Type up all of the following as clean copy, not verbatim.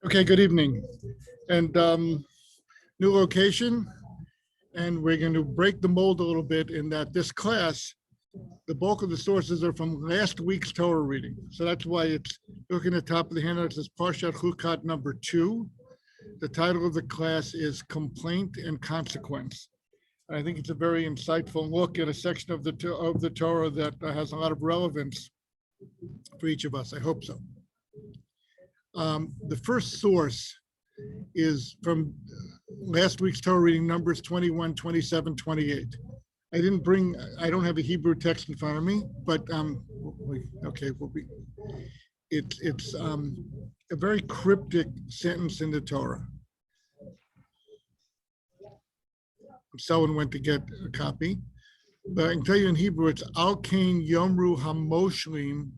Okay, good evening. And new location, and we're going to break the mold a little bit in that this class, the bulk of the sources are from last week's Torah reading. So that's why it's looking at the top of the handout. It says Parshat Chukat number 2. The title of the class is Complaint and Consequence. I think it's a very insightful look at a section of the Torah that has a lot of relevance for each of us. I hope so. The first source is from last week's Torah reading, Numbers 21, 27, 28. I don't have a Hebrew text in front of me, but it's a very cryptic sentence in the Torah. Someone went to get a copy, but I can tell you in Hebrew, it's Al Kain Yomru Hamoshlim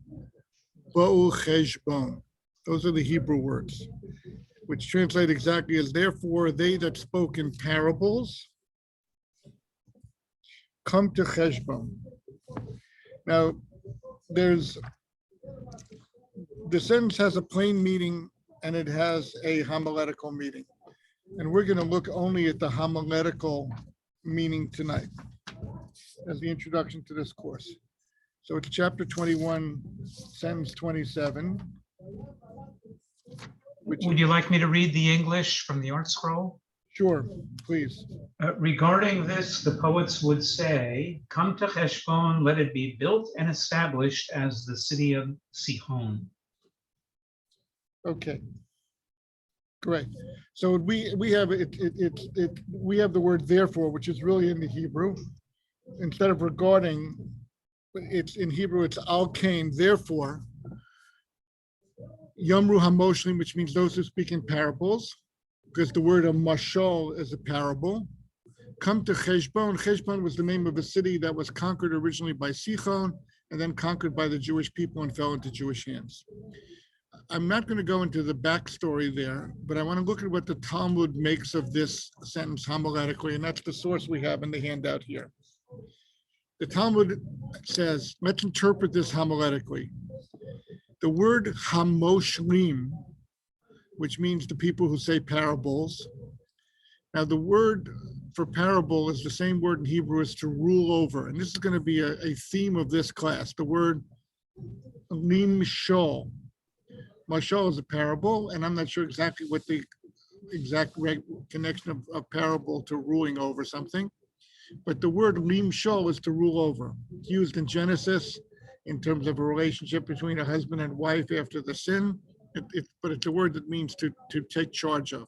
Bo'u Cheshbon. Those are the Hebrew words, which translate exactly as, therefore, they that spoke in parables come to Cheshbon. Now, the sentence has a plain meaning and it has a homiletical meaning. And we're going to look only at the homiletical meaning tonight as the introduction to this course. So it's chapter 21, sentence 27. Would you like me to read the English from the Art Scroll? Sure, please. Regarding this, the poets would say, come to Heshbon, let it be built and established as the city of Sihon. Okay, great. So we have we have the word therefore, which is really in the Hebrew. Instead of regarding, it's in Hebrew, it's al kain, therefore. Yomru hamoshlim, which means those who speak in parables, because the word of mashal is a parable. Come to Cheshbon. Cheshbon was the name of a city that was conquered originally by Sihon and then conquered by the Jewish people and fell into Jewish hands. I'm not going to go into the backstory there, but I want to look at what the Talmud makes of this sentence homiletically, and that's the source we have in the handout here. The Talmud says, let's interpret this homiletically. The word hamoshlim, which means the people who say parables. Now, the word for parable is the same word in Hebrew as to rule over. And this is going to be a theme of this class. The word limshol. Mashal is a parable, and I'm not sure exactly what the exact connection of parable to ruling over something. But the word limshol is to rule over. It's used in Genesis in terms of a relationship between a husband and wife after the sin, but it's a word that means to take charge of.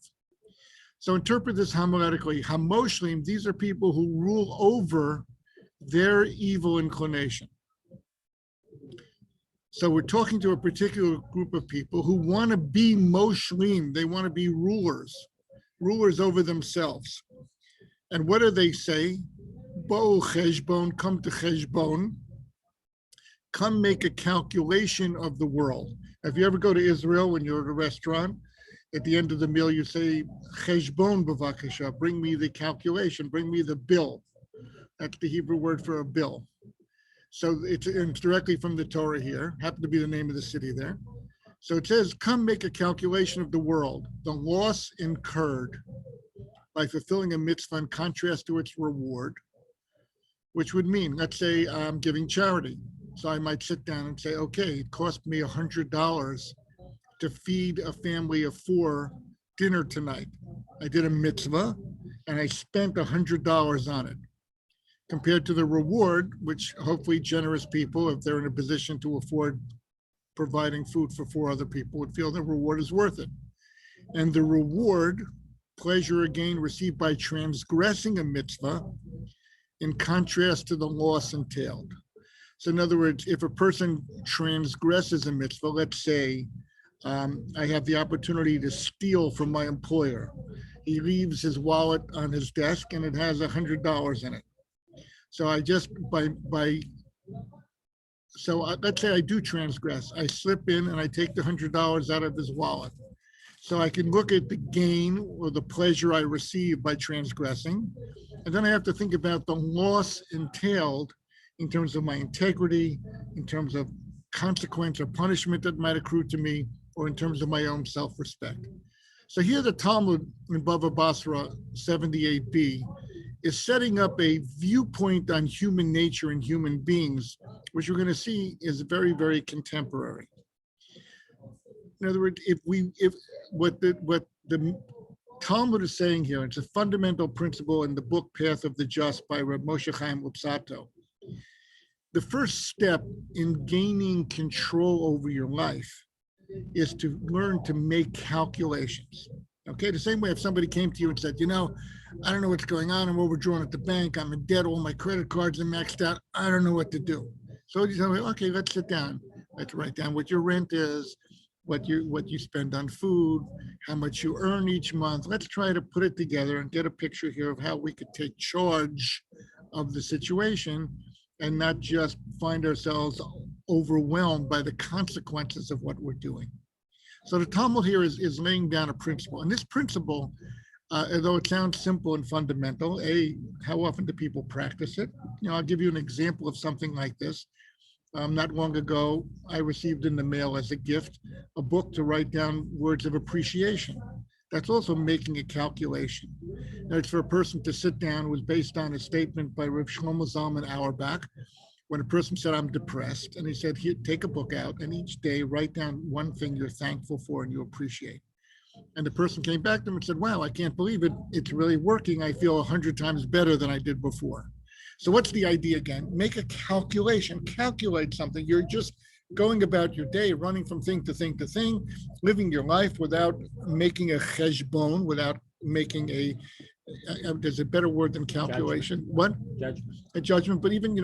So interpret this homiletically. Hamoshlim, these are people who rule over their evil inclination. So we're talking to a particular group of people who want to be moshlim, they want to be rulers over themselves. And what do they say? Bo'u cheshbon, come to cheshbon. Come make a calculation of the world. If you ever go to Israel, when you're at a restaurant, at the end of the meal, you say, cheshbon b'vakasha, bring me the calculation, bring me the bill. That's the Hebrew word for a bill. So it's directly from the Torah here, happened to be the name of the city there. So it says, come make a calculation of the world, the loss incurred by fulfilling a mitzvah in contrast to its reward, which would mean, let's say I'm giving charity. So I might sit down and say, okay, it cost me $100 to feed a family of 4 dinner tonight. I did a mitzvah and I spent $100 on it. Compared to the reward, which hopefully generous people, if they're in a position to afford providing food for 4 other people, would feel the reward is worth it. And the reward, pleasure again received by transgressing a mitzvah, in contrast to the loss entailed. So in other words, if a person transgresses a mitzvah, let's say I have the opportunity to steal from my employer. He leaves his wallet on his desk and it has $100 in it. So I just, let's say I do transgress. I slip in and I take the $100 out of his wallet. So I can look at the gain or the pleasure I receive by transgressing. And then I have to think about the loss entailed in terms of my integrity, in terms of consequence or punishment that might accrue to me, or in terms of my own self-respect. So here the Talmud in Bava Basra 78b is setting up a viewpoint on human nature and human beings, which we're going to see is very, very contemporary. In other words, if what the Talmud is saying here, it's a fundamental principle in the book Path of the Just by Reb Moshe Chaim Luzzatto. The first step in gaining control over your life is to learn to make calculations. Okay, the same way if somebody came to you and said, I don't know what's going on, I'm overdrawn at the bank, I'm in debt, all my credit cards are maxed out, I don't know what to do. So you tell me, okay, let's sit down. Let's write down what your rent is, what you spend on food, how much you earn each month. Let's try to put it together and get a picture here of how we could take charge of the situation and not just find ourselves overwhelmed by the consequences of what we're doing. So the Talmud here is laying down a principle. And this principle, although it sounds simple and fundamental, how often do people practice it? I'll give you an example of something like this. Not long ago, I received in the mail as a gift a book to write down words of appreciation. That's also making a calculation. Now, it's for a person to sit down. It was based on a statement by Rav Shlomo Zalman Auerbach, when a person said, I'm depressed. And he said, here, take a book out and each day write down one thing you're thankful for and you appreciate. And the person came back to him and said, wow, I can't believe it. It's really working. I feel 100 times better than I did before. So what's the idea again? Make a calculation, calculate something. You're just going about your day, running from thing to thing to thing, living your life without making a cheshbon, without making there's a better word than calculation. Judgment. What? Judgment. A judgment, but even,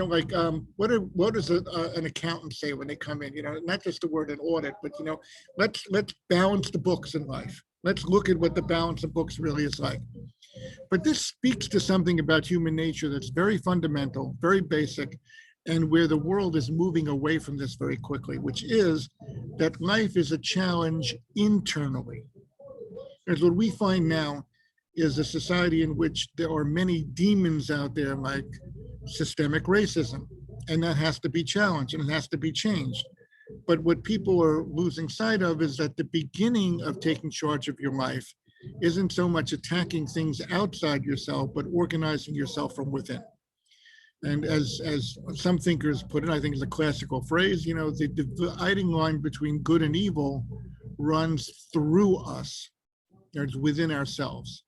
what does an accountant say when they come in? Not just the word an audit, but, let's balance the books in life. Let's look at what the balance of books really is like. But this speaks to something about human nature that's very fundamental, very basic, and where the world is moving away from this very quickly, which is that life is a challenge internally. Because what we find now is a society in which there are many demons out there like systemic racism, and that has to be challenged and it has to be changed. But what people are losing sight of is that the beginning of taking charge of your life isn't so much attacking things outside yourself, but organizing yourself from within. And as some thinkers put it, I think it's a classical phrase, the dividing line between good and evil runs through us. It's within ourselves.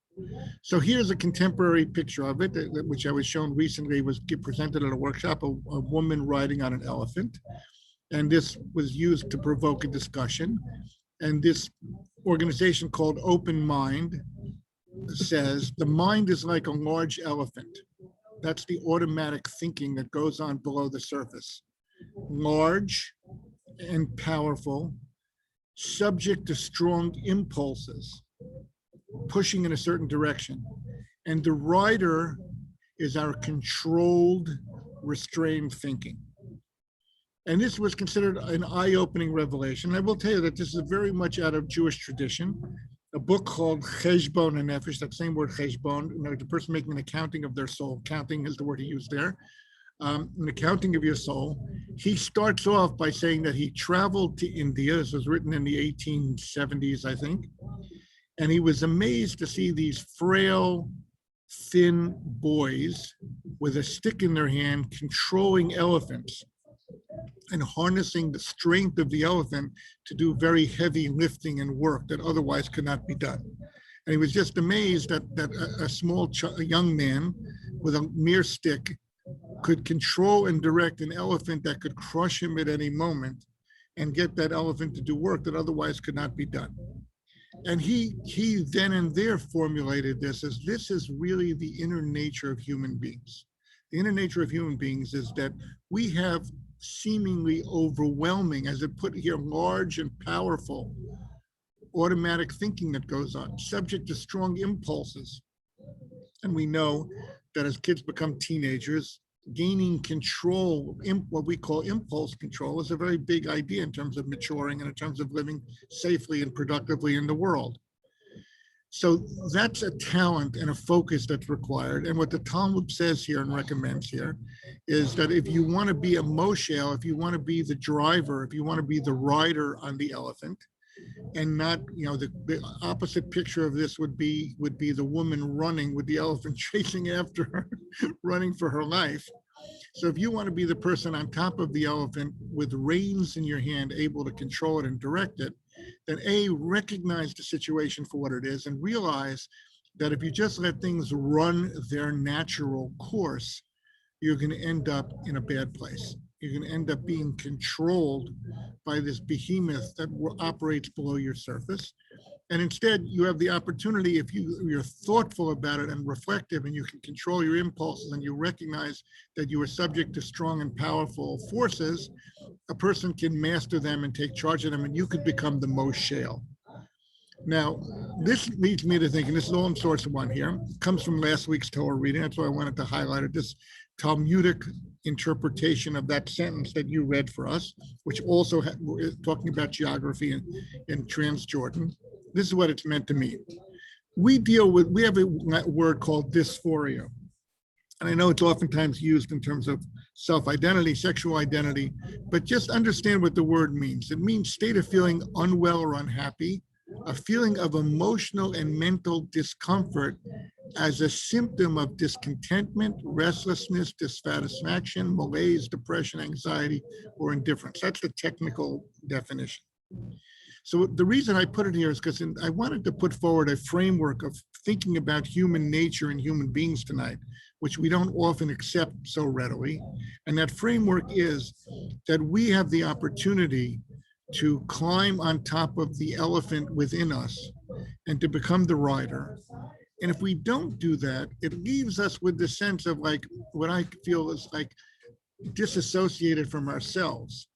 So here's a contemporary picture of it, which I was shown recently, was presented at a workshop, a woman riding on an elephant. And this was used to provoke a discussion. And this organization called Open Mind says the mind is like a large elephant. That's the automatic thinking that goes on below the surface. Large and powerful, subject to strong impulses, pushing in a certain direction. And the rider is our controlled, restrained thinking. And this was considered an eye-opening revelation. I will tell you that this is very much out of Jewish tradition. A book called Cheshbon HaNefesh, that same word Cheshbon, the person making an accounting of their soul. Counting is the word he used there. An accounting of your soul. He starts off by saying that he traveled to India. This was written in the 1870s, I think. And he was amazed to see these frail, thin boys with a stick in their hand controlling elephants and harnessing the strength of the elephant to do very heavy lifting and work that otherwise could not be done. And he was just amazed that a young man with a mere stick could control and direct an elephant that could crush him at any moment and get that elephant to do work that otherwise could not be done. And he then and there formulated this as this is really the inner nature of human beings. The inner nature of human beings is that we have seemingly overwhelming, as it put here, large and powerful automatic thinking that goes on, subject to strong impulses. And we know that as kids become teenagers, gaining control, what we call impulse control, is a very big idea in terms of maturing and in terms of living safely and productively in the world. So that's a talent and a focus that's required. And what the Talmud says here and recommends here is that if you want to be a moshel, if you want to be the driver, if you want to be the rider on the elephant, and not, the opposite picture of this would be the woman running with the elephant chasing after her, running for her life. So if you want to be the person on top of the elephant with reins in your hand, able to control it and direct it, then recognize the situation for what it is and realize that if you just let things run their natural course, you're going to end up in a bad place. You're going to end up being controlled by this behemoth that operates below your surface. And instead, you have the opportunity, if you're thoughtful about it and reflective, and you can control your impulses, and you recognize that you are subject to strong and powerful forces, a person can master them and take charge of them, and you could become the Moshe. Now, this leads me to think, and this is all in source one here, comes from last week's Torah reading. That's why I wanted to highlight it. This Talmudic interpretation of that sentence that you read for us, which also is talking about geography in Transjordan. This is what it's meant to mean. We have a word called dysphoria. And I know it's oftentimes used in terms of self-identity, sexual identity, but just understand what the word means. It means state of feeling unwell or unhappy, a feeling of emotional and mental discomfort as a symptom of discontentment, restlessness, dissatisfaction, malaise, depression, anxiety, or indifference. That's the technical definition. So the reason I put it here is because I wanted to put forward a framework of thinking about human nature and human beings tonight, which we don't often accept so readily. And that framework is that we have the opportunity to climb on top of the elephant within us and to become the rider. And if we don't do that, it leaves us with the sense of like what I feel is like disassociated from ourselves.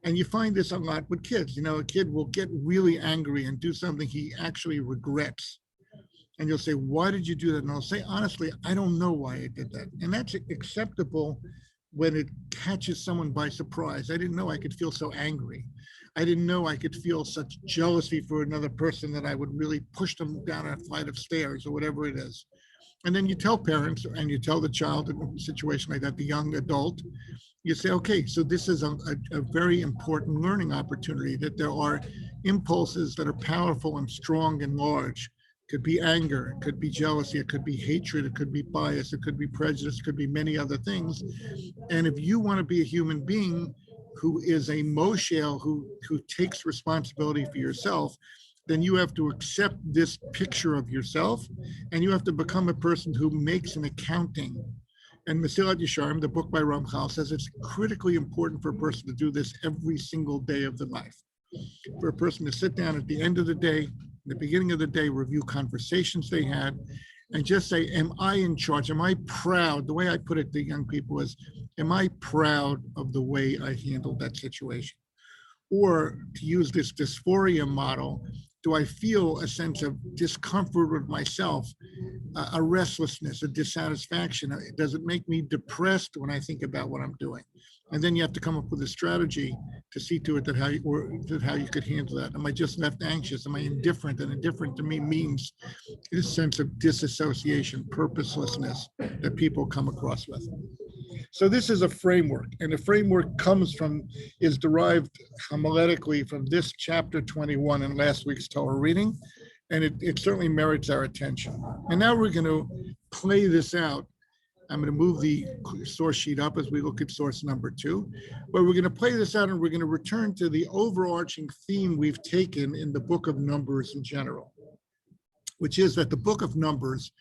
And you find this a lot with kids. A kid will get really angry and do something he actually regrets. And you'll say, why did you do that? And I'll say, honestly, I don't know why I did that. And that's acceptable when it catches someone by surprise. I didn't know I could feel so angry. I didn't know I could feel such jealousy for another person that I would really push them down a flight of stairs or whatever it is. And then you tell parents and you tell the child in a situation like that, the young adult, you say, okay, so this is a very important learning opportunity, that there are impulses that are powerful and strong and large. It could be anger, it could be jealousy, it could be hatred, it could be bias, it could be prejudice, it could be many other things. And if you want to be a human being who is a Moshe, who takes responsibility for yourself, then you have to accept this picture of yourself, and you have to become a person who makes an accounting. And Mesilat Yesharim, the book by Ramchal, says it's critically important for a person to do this every single day of their life. For a person to sit down at the end of the day, the beginning of the day, review conversations they had, and just say, am I in charge? Am I proud? The way I put it to young people is, am I proud of the way I handled that situation? Or to use this dysphoria model, do I feel a sense of discomfort with myself, a restlessness, a dissatisfaction? Does it make me depressed when I think about what I'm doing? And then you have to come up with a strategy to see to it that how you could handle that. Am I just left anxious? Am I indifferent? And indifferent to me means this sense of disassociation, purposelessness that people come across with. So this is a framework, and the framework is derived homiletically from this chapter 21 in last week's Torah reading, and it certainly merits our attention. And now we're going to play this out. I'm going to move the source sheet up as we look at source number 2, but we're going to play this out and we're going to return to the overarching theme we've taken in the book of Numbers in general, which is that the book of Numbers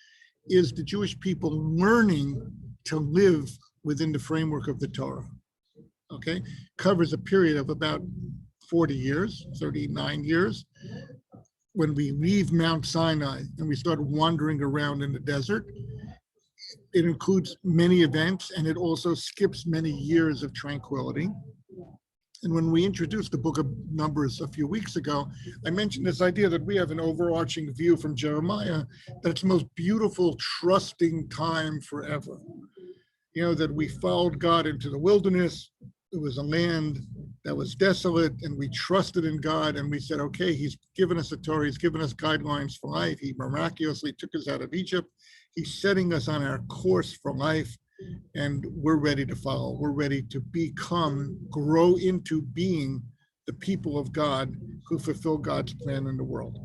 is the Jewish people learning to live within the framework of the Torah. Okay, covers a period of about 40 years, 39 years, when we leave Mount Sinai and we start wandering around in the desert. It includes many events, and it also skips many years of tranquility. And when we introduced the book of Numbers a few weeks ago, I mentioned this idea that we have an overarching view from Jeremiah that it's the most beautiful, trusting time forever. That we followed God into the wilderness. It was a land that was desolate, and we trusted in God, and we said, okay, he's given us the Torah, he's given us guidelines for life. He miraculously took us out of Egypt. He's setting us on our course for life, and we're ready to follow. We're ready to grow into being the people of God who fulfill God's plan in the world.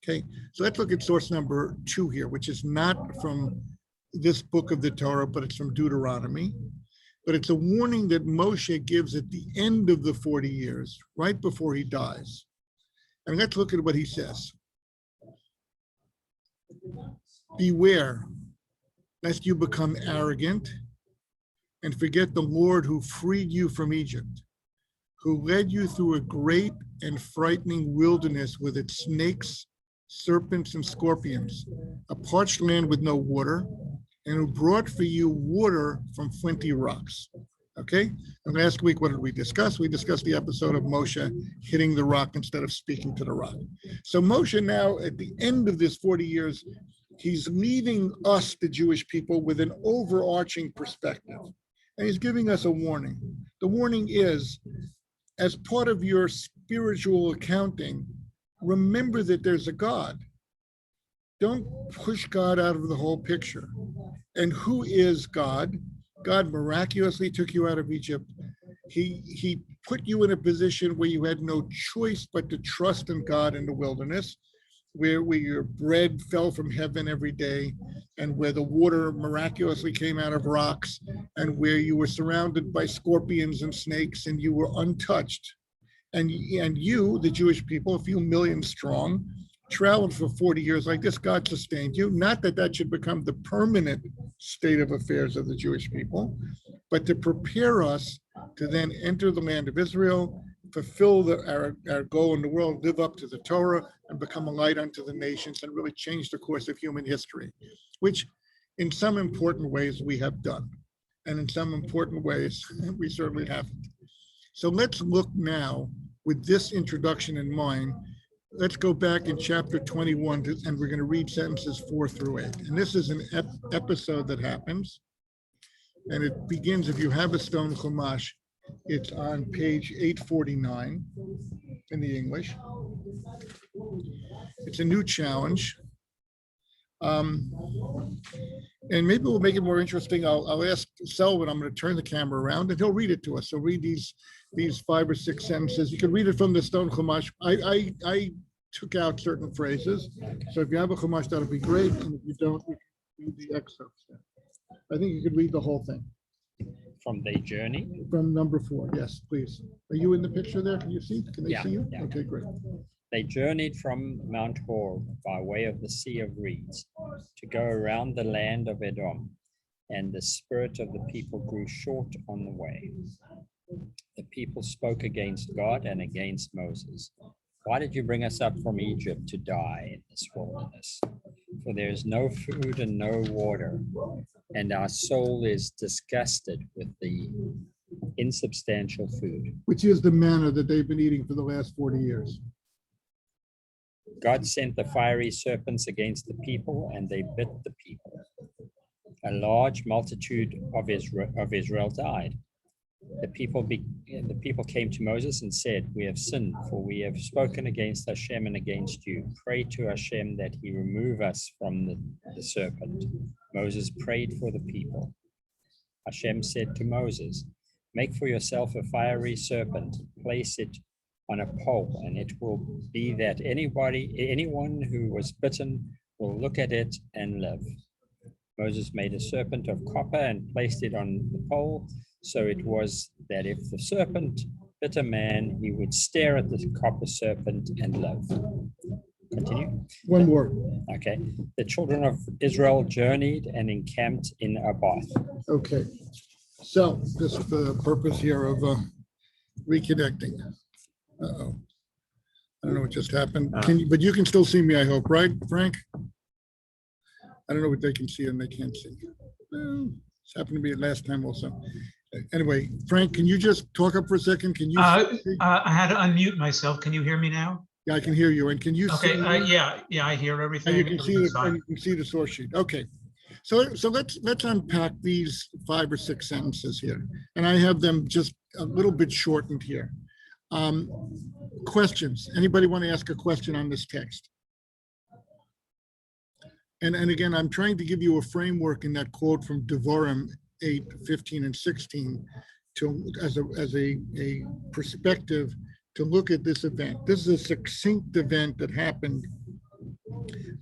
Okay, so let's look at source number 2 here, which is not from this book of the Torah, but it's from Deuteronomy. But it's a warning that Moshe gives at the end of the 40 years, right before he dies. And let's look at what he says. Beware, lest you become arrogant and forget the Lord who freed you from Egypt, who led you through a great and frightening wilderness with its snakes, serpents, and scorpions, a parched land with no water, and who brought for you water from flinty rocks. Okay? And last week, what did we discuss? We discussed the episode of Moshe hitting the rock instead of speaking to the rock. So Moshe now, at the end of this 40 years, he's leaving us, the Jewish people, with an overarching perspective. And he's giving us a warning. The warning is, as part of your spiritual accounting, remember that there's a God. Don't push God out of the whole picture. And who is God? God miraculously took you out of Egypt. He put you in a position where you had no choice but to trust in God in the wilderness, where your bread fell from heaven every day, and where the water miraculously came out of rocks, and where you were surrounded by scorpions and snakes, and you were untouched. And you, the Jewish people, a few million strong, traveled for 40 years like this. God sustained you. Not that that should become the permanent state of affairs of the Jewish people, but to prepare us to then enter the land of Israel, fulfill our goal in the world, live up to the Torah, and become a light unto the nations, and really change the course of human history, which in some important ways we have done. And in some important ways, we certainly haven't. So let's look now, with this introduction in mind, let's go back in chapter 21, and we're going to read sentences 4 through 8. And this is an episode that happens, and it begins, if you have a stone chumash, it's on page 849 in the English. It's a new challenge. And maybe we'll make it more interesting. I'll ask Selwyn, I'm going to turn the camera around, and he'll read it to us. So read these 5 or 6 sentences. You can read it from the stone chumash. I took out certain phrases. So if you have a chumash, that'll be great. And if you don't, you can read the excerpts. I think you could read the whole thing. From the journey? From number 4, yes, please. Are you in the picture there? Can you see? Can they see you? Yeah. Okay, great. They journeyed from Mount Hor by way of the Sea of Reeds to go around the land of Edom, and the spirit of the people grew short on the way. The people spoke against God and against Moses. Why did you bring us up from Egypt to die in this wilderness? For there is no food and no water, and our soul is disgusted with the insubstantial food. Which is the manna that they've been eating for the last 40 years. God sent the fiery serpents against the people, and they bit the people. A large multitude of Israel died. The people came to Moses and said, "We have sinned, for we have spoken against Hashem and against you. Pray to Hashem that he remove us from the serpent." Moses prayed for the people. Hashem said to Moses, "Make for yourself a fiery serpent, place it on a pole, and it will be that anyone who was bitten will look at it and live." Moses made a serpent of copper and placed it on the pole. So it was that if the serpent bit a man, he would stare at the copper serpent and live. Continue. One more. Okay. The children of Israel journeyed and encamped in Abath. Okay. So this is the purpose here of reconnecting. Uh-oh. I don't know what just happened. But you can still see me, I hope, right, Frank? I don't know what they can see and they can't see. It's happened to me last time also. Anyway, Frank, can you just talk up for a second? Can you? I had to unmute myself. Can you hear me now? Yeah, I can hear you. And can you see? Okay, yeah, I hear everything. And you can see Everything's fine. you can see the source sheet. Okay. So let's unpack these 5 or 6 sentences here. And I have them just a little bit shortened here. Questions. Anybody want to ask a question on this text? And again, I'm trying to give you a framework in that quote from Devarim 8:15 and 16 as a perspective to look at this event. This is a succinct event that happened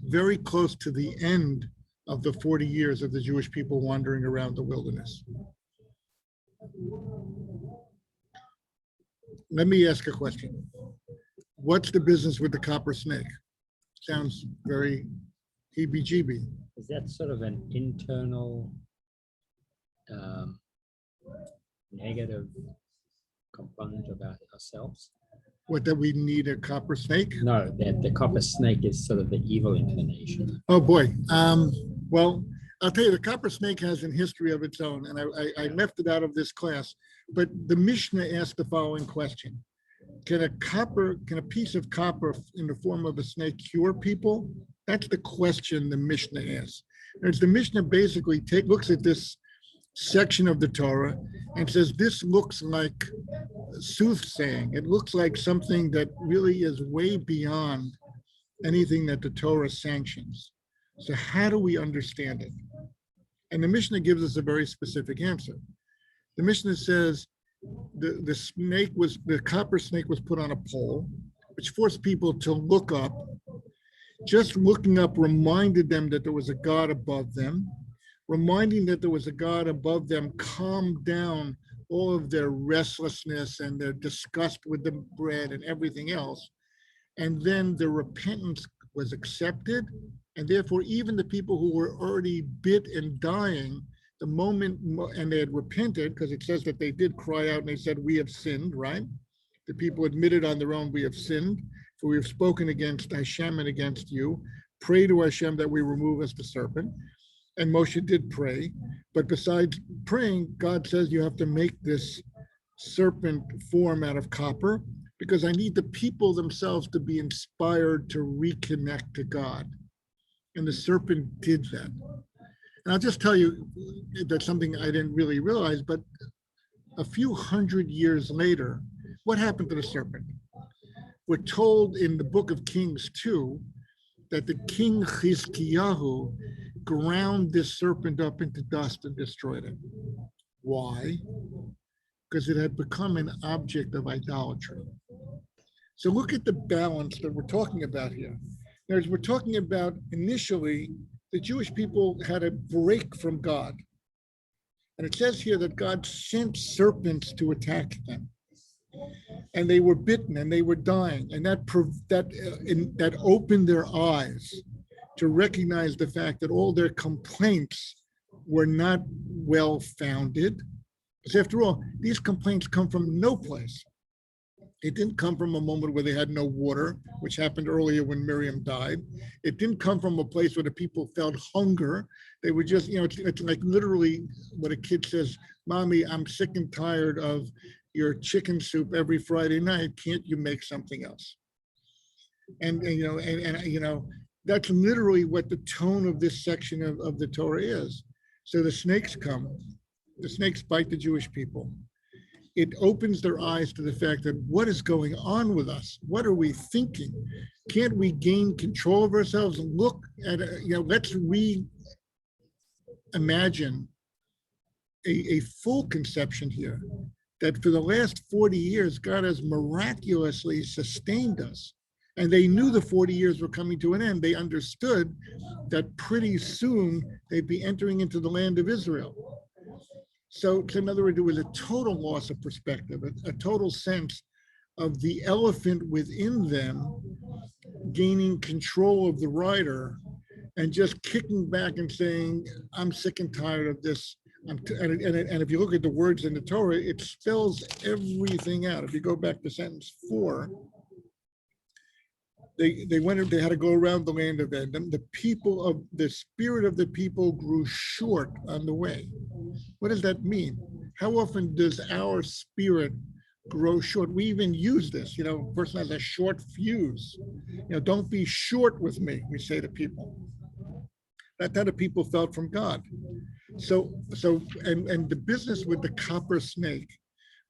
very close to the end of the 40 years of the Jewish people wandering around the wilderness. Let me ask a question. What's the business with the copper snake? Sounds very heebie-jeebie. Is that sort of an internal negative component about ourselves? What, that we need a copper snake? No, that the copper snake is sort of the evil inclination. Oh, boy. Well, I'll tell you, the copper snake has a history of its own, and I left it out of this class. But the Mishnah asked the following question. Can a piece of copper in the form of a snake cure people? That's the question the Mishnah asks. There's the Mishnah basically looks at this section of the Torah and says, this looks like soothsaying. It looks like something that really is way beyond anything that the Torah sanctions. So how do we understand it? And the Mishnah gives us a very specific answer. The Mishnah says the copper snake was put on a pole, which forced people to look up. Just looking up reminded them that there was a God above them. Reminding that there was a God above them calmed down all of their restlessness and their disgust with the bread and everything else. And then the repentance was accepted. And therefore, even the people who were already bit and dying, the moment, and they had repented, because it says that they did cry out and they said, we have sinned, right? The people admitted on their own, we have sinned, for we have spoken against Hashem and against you. Pray to Hashem that we remove us the serpent. And Moshe did pray, but besides praying, God says you have to make this serpent form out of copper, because I need the people themselves to be inspired to reconnect to God. And the serpent did that. And I'll just tell you that's something I didn't really realize, but a few hundred years later, what happened to the serpent? We're told in the book of Kings 2 that the king Chizkiyahu ground this serpent up into dust and destroyed it. Why? Because it had become an object of idolatry. So look at the balance that we're talking about here. As we're talking about initially, the Jewish people had a break from God. And it says here that God sent serpents to attack them. And they were bitten and they were dying. And that opened their eyes to recognize the fact that all their complaints were not well-founded. Because after all, these complaints come from no place. It didn't come from a moment where they had no water, which happened earlier when Miriam died. It didn't come from a place where the people felt hunger. They were just, it's like literally what a kid says, Mommy, I'm sick and tired of your chicken soup every Friday night. Can't you make something else? And that's literally what the tone of this section of the Torah is. So the snakes come, the snakes bite the Jewish people. It opens their eyes to the fact that what is going on with us? What are we thinking? Can't we gain control of ourselves and look at, let's reimagine a full conception here that for the last 40 years, God has miraculously sustained us. And they knew the 40 years were coming to an end. They understood that pretty soon they'd be entering into the land of Israel. So in other words, it was a total loss of perspective, a total sense of the elephant within them gaining control of the rider and just kicking back and saying, I'm sick and tired of this. And if you look at the words in the Torah, it spells everything out. If you go back to sentence 4, they had to go around the land of Edom. The spirit of the people grew short on the way. What does that mean? How often does our spirit grow short? We even use this, a person has a short fuse. Don't be short with me, we say to people. That's how the people felt from God. So the business with the copper snake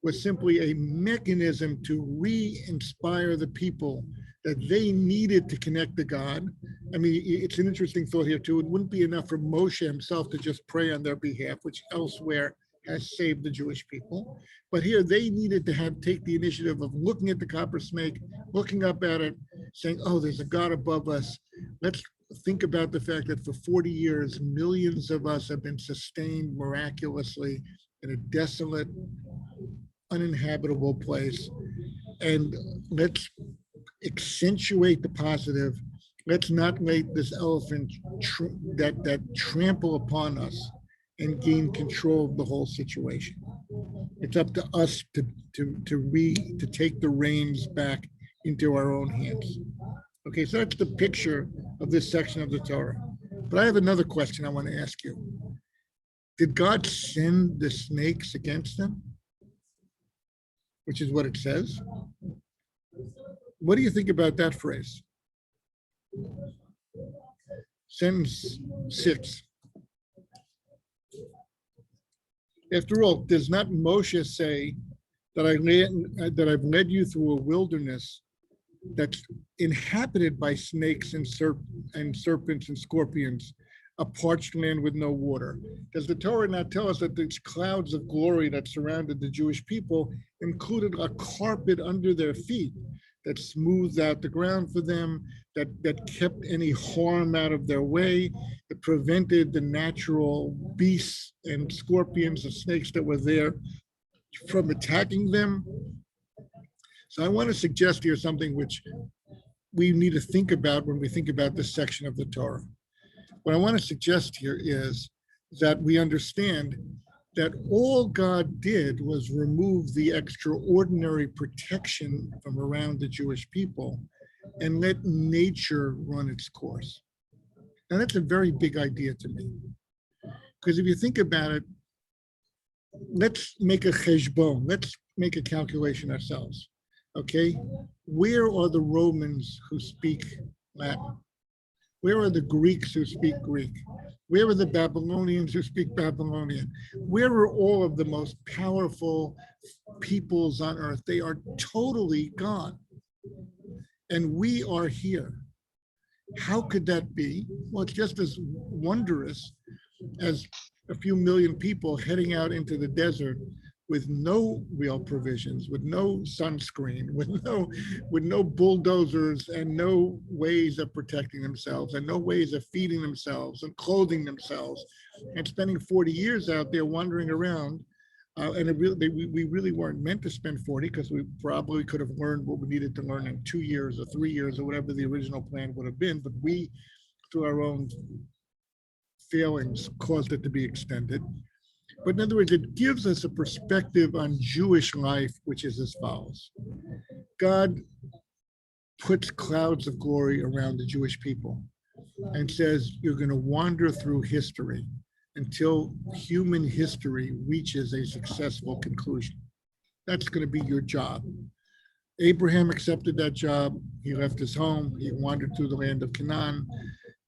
was simply a mechanism to re-inspire the people that they needed to connect to God. I mean, it's an interesting thought here too. It wouldn't be enough for Moshe himself to just pray on their behalf, which elsewhere has saved the Jewish people. But here they needed to take the initiative of looking at the copper snake, looking up at it, saying, oh, there's a God above us. Let's think about the fact that for 40 years, millions of us have been sustained miraculously in a desolate, uninhabitable place. And let's accentuate the positive. Let's not let this elephant that trample upon us and gain control of the whole situation. It's up to us to take the reins back into our own hands. Okay, so that's the picture of this section of the Torah. But I have another question I want to ask you. Did God send the snakes against them? Which is what it says. What do you think about that phrase? Sentence 6. After all, does not Moshe say that I've led you through a wilderness that's inhabited by snakes and serpents and scorpions, a parched land with no water? Does the Torah not tell us that these clouds of glory that surrounded the Jewish people included a carpet under their feet that smoothed out the ground for them, that kept any harm out of their way, that prevented the natural beasts and scorpions and snakes that were there from attacking them? So I want to suggest here something which we need to think about when we think about this section of the Torah. What I want to suggest here is that we understand that all God did was remove the extraordinary protection from around the Jewish people and let nature run its course. Now that's a very big idea to me. Because if you think about it, let's make a cheshbon, let's make a calculation ourselves. Okay, where are the Romans who speak Latin? Where are the Greeks who speak Greek? Where are the Babylonians who speak Babylonian? Where are all of the most powerful peoples on earth? They are totally gone. And we are here. How could that be? Well, it's just as wondrous as a few million people heading out into the desert with no real provisions, with no sunscreen, with no bulldozers and no ways of protecting themselves and no ways of feeding themselves and clothing themselves, and spending 40 years out there wandering around. We really weren't meant to spend 40, because we probably could have learned what we needed to learn in 2 years or 3 years or whatever the original plan would have been. But we, through our own failings, caused it to be extended. But in other words, it gives us a perspective on Jewish life, which is as follows. God puts clouds of glory around the Jewish people and says, you're going to wander through history until human history reaches a successful conclusion. That's going to be your job. Abraham accepted that job. He left his home. He wandered through the land of Canaan,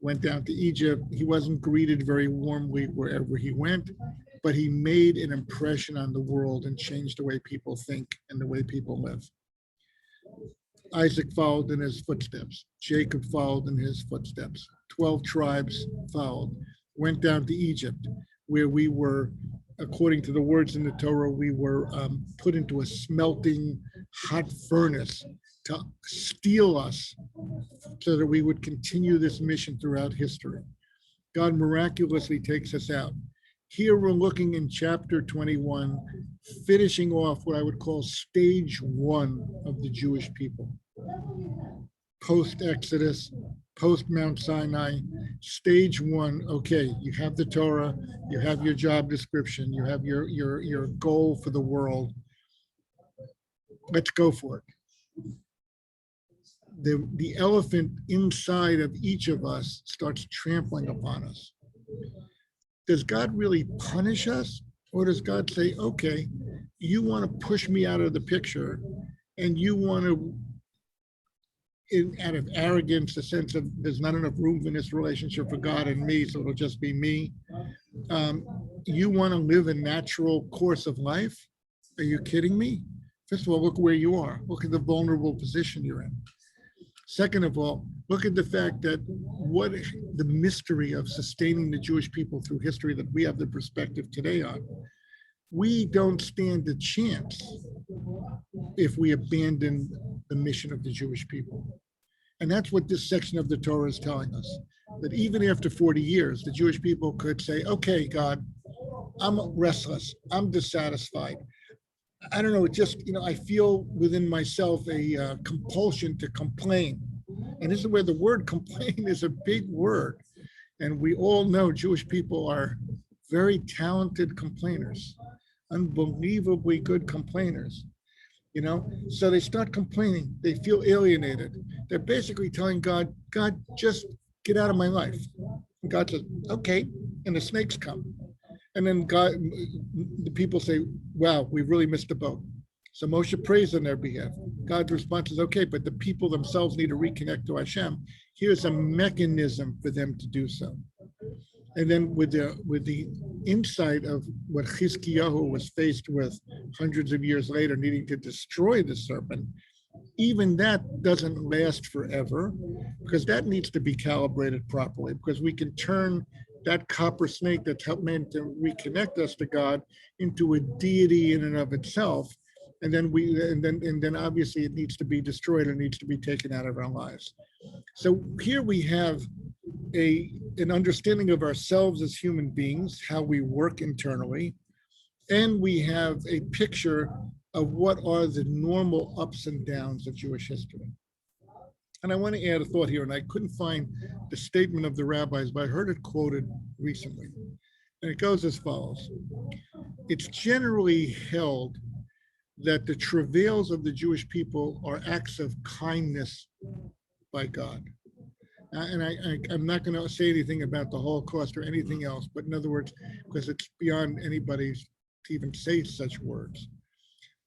went down to Egypt. He wasn't greeted very warmly wherever he went, but he made an impression on the world and changed the way people think and the way people live. Isaac followed in his footsteps. Jacob followed in his footsteps. 12 tribes followed, went down to Egypt, where we were, according to the words in the Torah, we were put into a smelting hot furnace to steel us so that we would continue this mission throughout history. God miraculously takes us out. Here we're looking in chapter 21, finishing off what I would call stage 1 of the Jewish people. Post-Exodus, post-Mount Sinai, stage 1, okay, you have the Torah, you have your job description, you have your goal for the world. Let's go for it. The elephant inside of each of us starts trampling upon us. Does God really punish us? Or does God say, okay, you want to push me out of the picture, and you want to, out of arrogance, a sense of there's not enough room in this relationship for God and me, so it'll just be me. You want to live a natural course of life? Are you kidding me? First of all, look where you are. Look at the vulnerable position you're in. Second of all, look at the fact that what the mystery of sustaining the Jewish people through history that we have the perspective today on. we don't stand a chance if we abandon the mission of the Jewish people. And that's what this section of the Torah is telling us, that even after 40 years, the Jewish people could say, okay, God, I'm restless, I'm dissatisfied. I don't know, it just, I feel within myself a compulsion to complain. And this is where the word complain is a big word. And we all know Jewish people are very talented complainers, unbelievably good complainers. So they start complaining. They feel alienated. They're basically telling God, just get out of my life. And God says, okay. And the snakes come. And then the people say, wow, we really missed the boat. So Moshe prays on their behalf. God's response is, okay, but the people themselves need to reconnect to Hashem. Here's a mechanism for them to do so. And then with the insight of what Chizkiyahu was faced with hundreds of years later, needing to destroy the serpent, even that doesn't last forever, because that needs to be calibrated properly, because we can turn that copper snake that's meant to reconnect us to God into a deity in and of itself. And then obviously it needs to be destroyed and needs to be taken out of our lives. So here we have an understanding of ourselves as human beings, how we work internally, and we have a picture of what are the normal ups and downs of Jewish history. And I want to add a thought here, and I couldn't find the statement of the rabbis, but I heard it quoted recently. And it goes as follows. It's generally held that the travails of the Jewish people are acts of kindness by God. And I'm not going to say anything about the Holocaust or anything else, but in other words, because it's beyond anybody's to even say such words.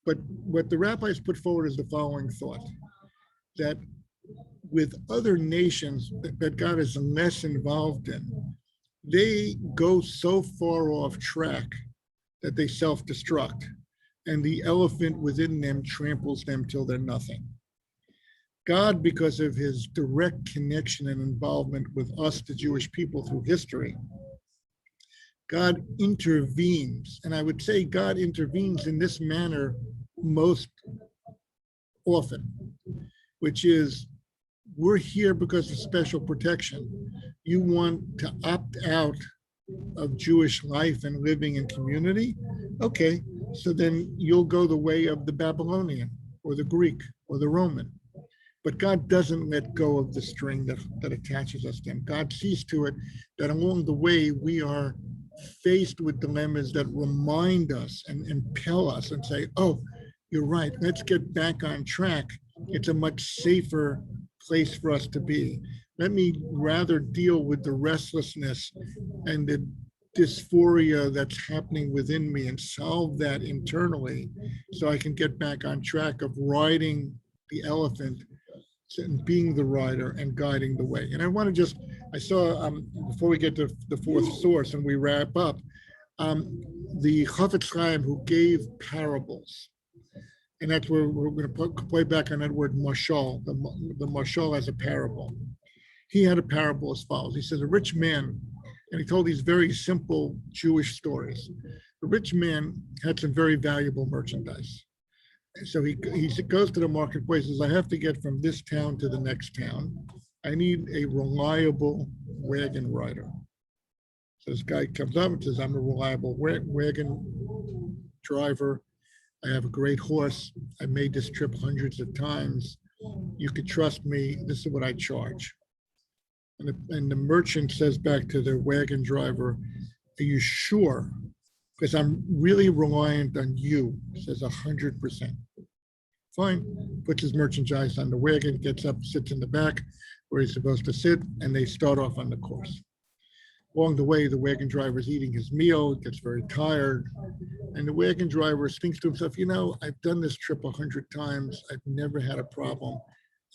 But what the rabbis put forward is the following thought, that with other nations that God is less involved in, they go so far off track that they self-destruct, and the elephant within them tramples them till they're nothing. God, because of his direct connection and involvement with us, the Jewish people, through history, God intervenes. And I would say God intervenes in this manner most often, which is, we're here because of special protection. You want to opt out of Jewish life and living in community? Okay, so then you'll go the way of the Babylonian or the Greek or the Roman. But God doesn't let go of the string that attaches us to him. God sees to it that along the way we are faced with dilemmas that remind us and impel us and say, oh, you're right, let's get back on track. It's a much safer place for us to be. Let me rather deal with the restlessness and the dysphoria that's happening within me and solve that internally so I can get back on track of riding the elephant and being the rider and guiding the way. And I want to I saw, before we get to the fourth source and we wrap up, the Chafetz Chaim, who gave parables, and that's where we're going to play back on that word mashal, the mashal as a parable. He had a parable as follows. He says, a rich man, and he told these very simple Jewish stories. The rich man had some very valuable merchandise. So he goes to the marketplace and says, I have to get from this town to the next town. I need a reliable wagon rider. So this guy comes up and says, I'm a reliable wagon driver. I have a great horse. I made this trip hundreds of times. You could trust me. This is what I charge. And the merchant says back to the wagon driver, are you sure? Because I'm really reliant on you. He says 100%. Fine. Puts his merchandise on the wagon, gets up, sits in the back where he's supposed to sit, and they start off on the course. Along the way, the wagon driver is eating his meal, gets very tired, and the wagon driver thinks to himself, I've done this trip 100 times. I've never had a problem.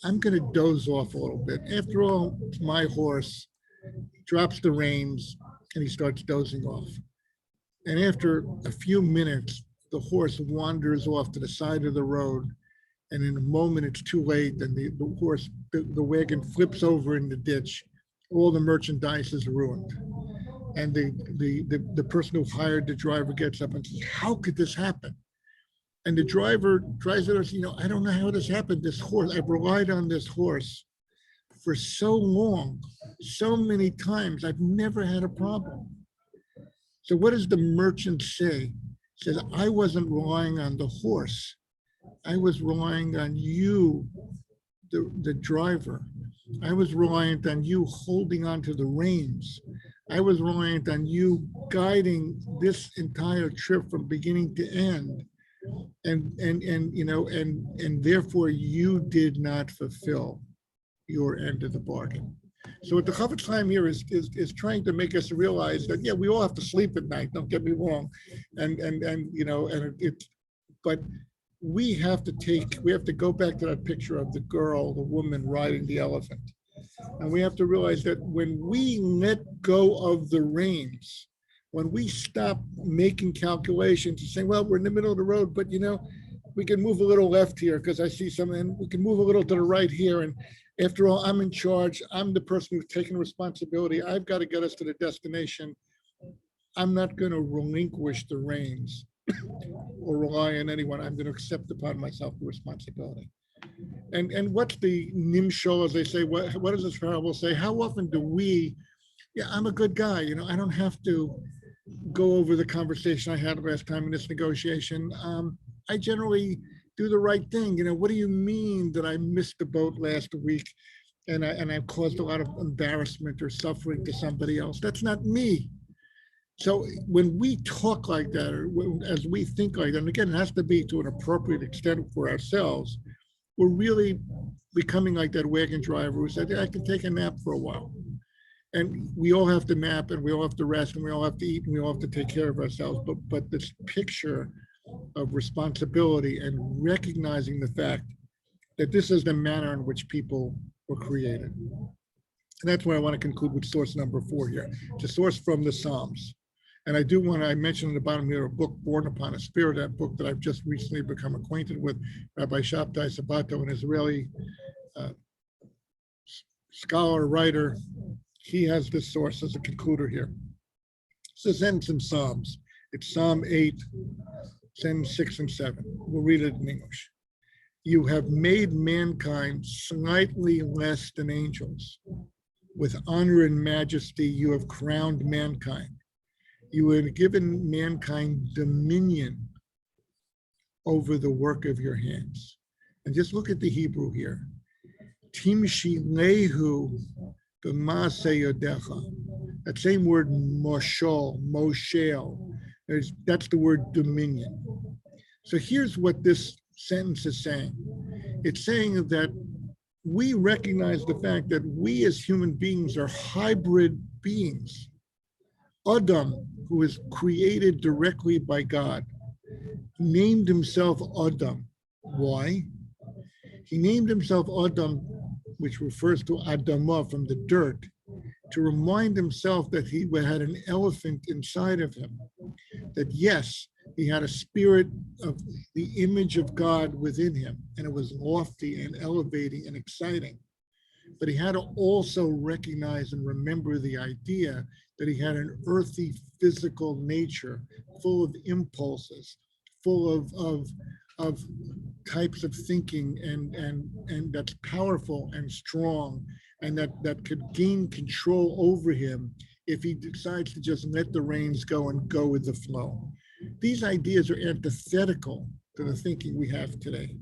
I'm going to doze off a little bit. After all, it's my horse. He drops the reins, and he starts dozing off. And after a few minutes, the horse wanders off to the side of the road, and in a moment, it's too late, and the wagon flips over in the ditch. All the merchandise is ruined. And the person who hired the driver gets up and says, how could this happen? And the driver tries to, I don't know how this happened. This horse, I've relied on this horse for so long, so many times, I've never had a problem. So what does the merchant say? He says, I wasn't relying on the horse. I was relying on you, the driver. I was reliant on you holding onto the reins. I was reliant on you guiding this entire trip from beginning to end. And therefore you did not fulfill your end of the bargain. So what the Chafetz Chaim here is trying to make us realize that, yeah, we all have to sleep at night, don't get me wrong. But we have to go back to that picture of the girl, the woman riding the elephant. And we have to realize that when we let go of the reins, when we stop making calculations and saying, well, we're in the middle of the road, but we can move a little left here because I see something, and we can move a little to the right here. And after all, I'm in charge. I'm the person who's taking responsibility. I've got to get us to the destination. I'm not going to relinquish the reins or rely on anyone. I'm going to accept upon myself the responsibility. And what's the nimshol, as they say, what does this parable say? How often do we, I'm a good guy, I don't have to go over the conversation I had last time in this negotiation. I generally do the right thing. What do you mean that I missed the boat last week and I've caused a lot of embarrassment or suffering to somebody else? That's not me. So when we talk like that, or as we think like that, and again, it has to be to an appropriate extent for ourselves, we're really becoming like that wagon driver who said, I can take a nap for a while. And we all have to nap, and we all have to rest, and we all have to eat, and we all have to take care of ourselves. But this picture of responsibility and recognizing the fact that this is the manner in which people were created. And that's why I want to conclude with source number 4 here, to source from the Psalms. And I mentioned at the bottom here a book, Born Upon a Spirit, that book that I've just recently become acquainted with, Rabbi Shabtai Sabato, an Israeli scholar, writer. He has this source as a concluder here. It's a sentence in Psalms. It's Psalm 8, sentence 6 and 7. We'll read it in English. You have made mankind slightly less than angels. With honor and majesty, you have crowned mankind. You have given mankind dominion over the work of your hands. And just look at the Hebrew here. Timshilehu b'maaseh yodecha. That same word, moshel, that's the word dominion. So here's what this sentence is saying. It's saying that we recognize the fact that we as human beings are hybrid beings. Adam, who is created directly by God, named himself Adam. Why? He named himself Adam, which refers to Adamah, from the dirt, to remind himself that he had an elephant inside of him. That yes, he had a spirit of the image of God within him, and it was lofty and elevating and exciting. But he had to also recognize and remember the idea that he had an earthy, physical nature, full of impulses, full of types of thinking, and that's powerful and strong, and that could gain control over him if he decides to just let the reins go and go with the flow. These ideas are antithetical to the thinking we have today.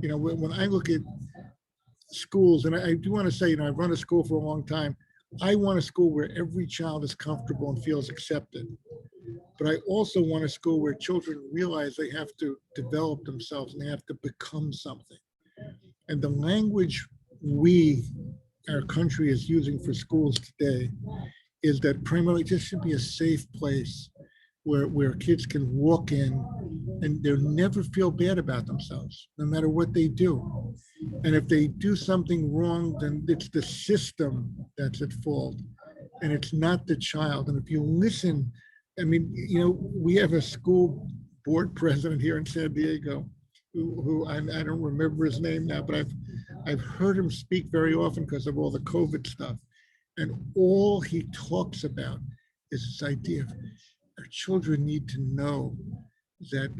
When I look at schools, and I do want to say, I've run a school for a long time. I want a school where every child is comfortable and feels accepted. But I also want a school where children realize they have to develop themselves and they have to become something. And the language our country is using for schools today is that primarily this should be a safe place where kids can walk in and they'll never feel bad about themselves, no matter what they do. And if they do something wrong, then it's the system that's at fault, and it's not the child. And if you listen, we have a school board president here in San Diego, who I don't remember his name now, but I've heard him speak very often because of all the COVID stuff. And all he talks about is this idea of our children need to know that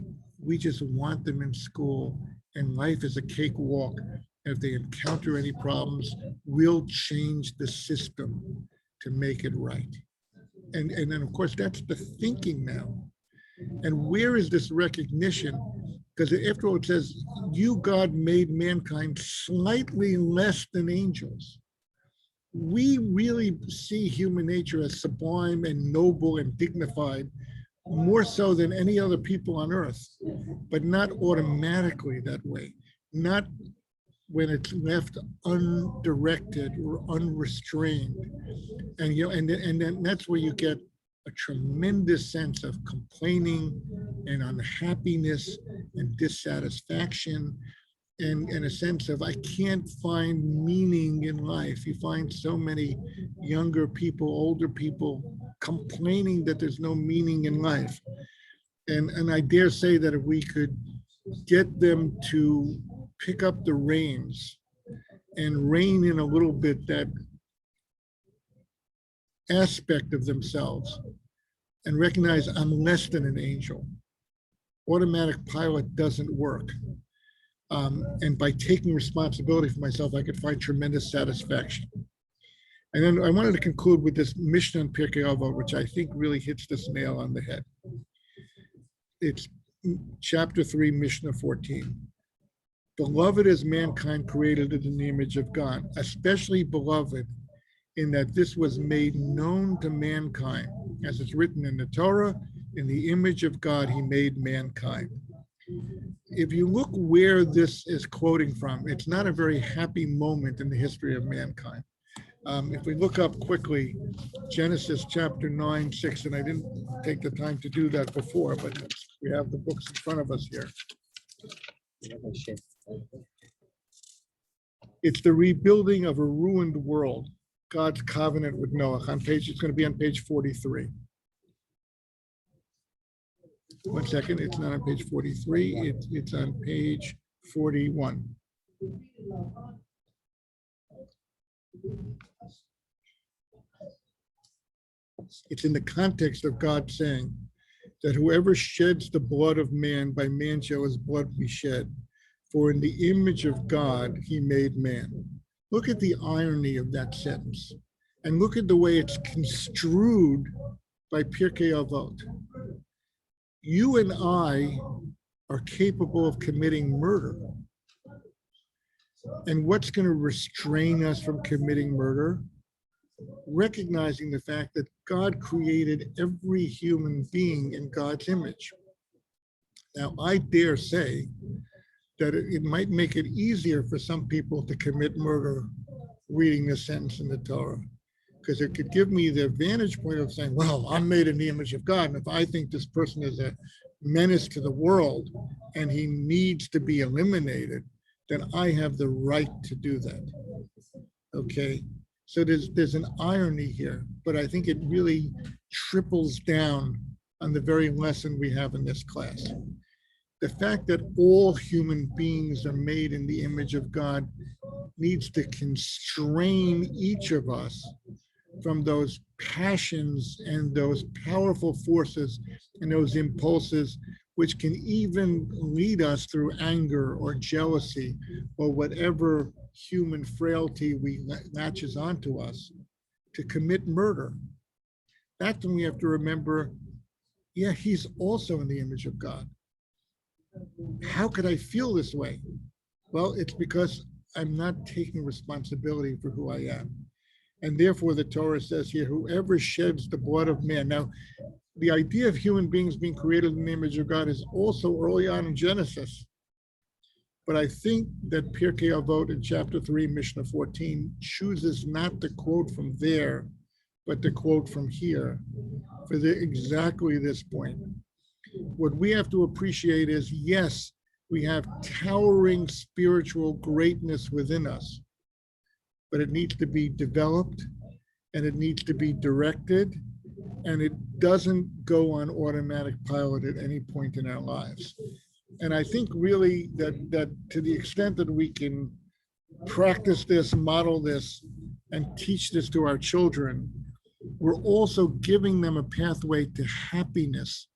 we just want them in school and life is a cakewalk. If they encounter any problems, we'll change the system to make it right. And then, of course, that's the thinking now. And where is this recognition? Because after all, it says, you, God, made mankind slightly less than angels. We really see human nature as sublime and noble and dignified, more so than any other people on earth, but not automatically that way. Not when it's left undirected or unrestrained. And and then that's where you get a tremendous sense of complaining and unhappiness and dissatisfaction and a sense of I can't find meaning in life. You find so many younger people, older people complaining that there's no meaning in life. And I dare say that if we could get them to pick up the reins and rein in a little bit that aspect of themselves and recognize I'm less than an angel. Automatic pilot doesn't work. And by taking responsibility for myself, I could find tremendous satisfaction. And then I wanted to conclude with this Mishnah in Pirkei Avot, which I think really hits this nail on the head. It's chapter 3, Mishnah 14. Beloved is mankind created in the image of God, especially beloved in that this was made known to mankind. As it's written in the Torah, in the image of God, he made mankind. If you look where this is quoting from, it's not a very happy moment in the history of mankind. If we look up quickly, Genesis chapter 9, 6, and I didn't take the time to do that before, but we have the books in front of us here. It's the rebuilding of a ruined world, God's covenant with Noah. It's going to be on page 43. One second, it's not on page 43, it's on page 41. It's in the context of God saying that whoever sheds the blood of man, by man shall his blood be shed. For in the image of God, he made man. Look at the irony of that sentence. And look at the way it's construed by Pirkei Avot. You and I are capable of committing murder. And what's going to restrain us from committing murder? Recognizing the fact that God created every human being in God's image. Now, I dare say that it might make it easier for some people to commit murder reading this sentence in the Torah, because it could give me the vantage point of saying, well, I'm made in the image of God, and if I think this person is a menace to the world and he needs to be eliminated, then I have the right to do that. Okay, so there's an irony here, but I think it really triples down on the very lesson we have in this class. The fact that all human beings are made in the image of God needs to constrain each of us from those passions and those powerful forces and those impulses, which can even lead us through anger or jealousy or whatever human frailty we latches onto us to commit murder. That's when we have to remember, yeah, he's also in the image of God. How could I feel this way? Well, it's because I'm not taking responsibility for who I am. And therefore, the Torah says here, whoever sheds the blood of man. Now, the idea of human beings being created in the image of God is also early on in Genesis. But I think that Pirkei Avot in chapter 3, Mishnah 14, chooses not to quote from there, but to quote from here for exactly this point. What we have to appreciate is, yes, we have towering spiritual greatness within us, but it needs to be developed and it needs to be directed, and it doesn't go on automatic pilot at any point in our lives. And I think really that to the extent that we can practice this, model this, and teach this to our children, we're also giving them a pathway to happiness,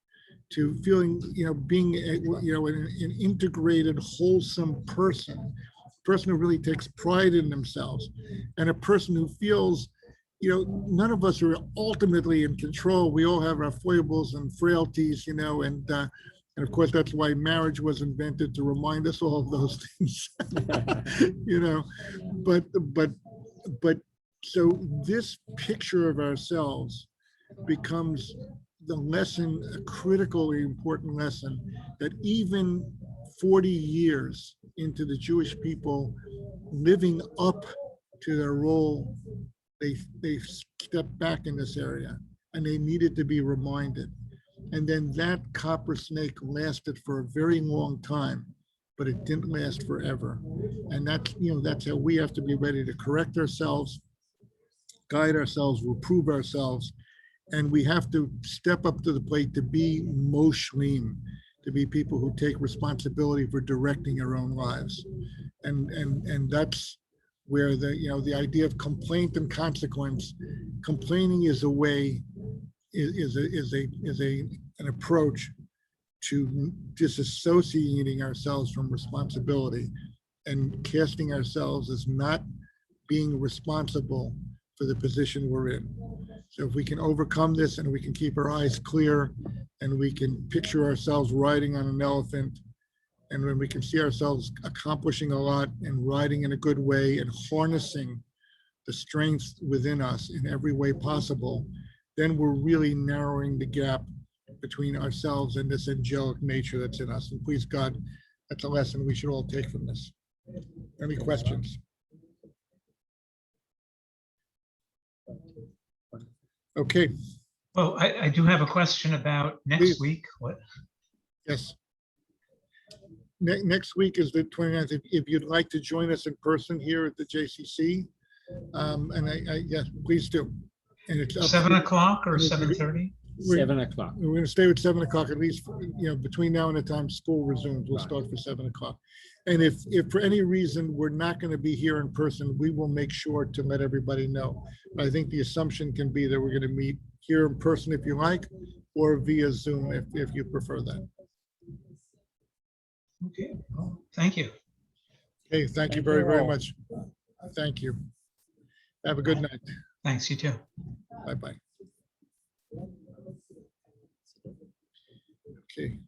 to feeling, being, an integrated, wholesome person, a person who really takes pride in themselves, and a person who feels, none of us are ultimately in control. We all have our foibles and frailties, and of course, that's why marriage was invented, to remind us all of those things, but so this picture of ourselves becomes the lesson, a critically important lesson, that even 40 years into the Jewish people living up to their role, they stepped back in this area, and they needed to be reminded. And then that copper snake lasted for a very long time, but it didn't last forever. And that's how we have to be ready to correct ourselves, guide ourselves, reprove ourselves. And we have to step up to the plate to be moshlim, to be people who take responsibility for directing our own lives. And that's where the idea of complaint and consequence. Complaining is a way, is an approach to disassociating ourselves from responsibility and casting ourselves as not being responsible for the position we're in. So if we can overcome this, and we can keep our eyes clear, and we can picture ourselves riding on an elephant, and when we can see ourselves accomplishing a lot and riding in a good way and harnessing the strength within us in every way possible, then we're really narrowing the gap between ourselves and this angelic nature that's in us. And please God, that's a lesson we should all take from this. Any questions? Okay. Well, I do have a question about next Please. week. What? Yes. Next week is the 29th. If you'd like to join us in person here at the JCC, and yes, please do. And it's up 7 to- o'clock or 7:30? 7 o'clock. We're going to stay with 7 o'clock, at least, between now and the time school resumes. We'll Right. start for 7 o'clock. And if for any reason we're not going to be here in person, we will make sure to let everybody know. But I think the assumption can be that we're going to meet here in person if you like, or via Zoom if you prefer that. Okay, well, thank you. Okay, thank you Thank very, you very all. much. Thank you. Have a good night. Thanks, you too. Bye-bye. Okay.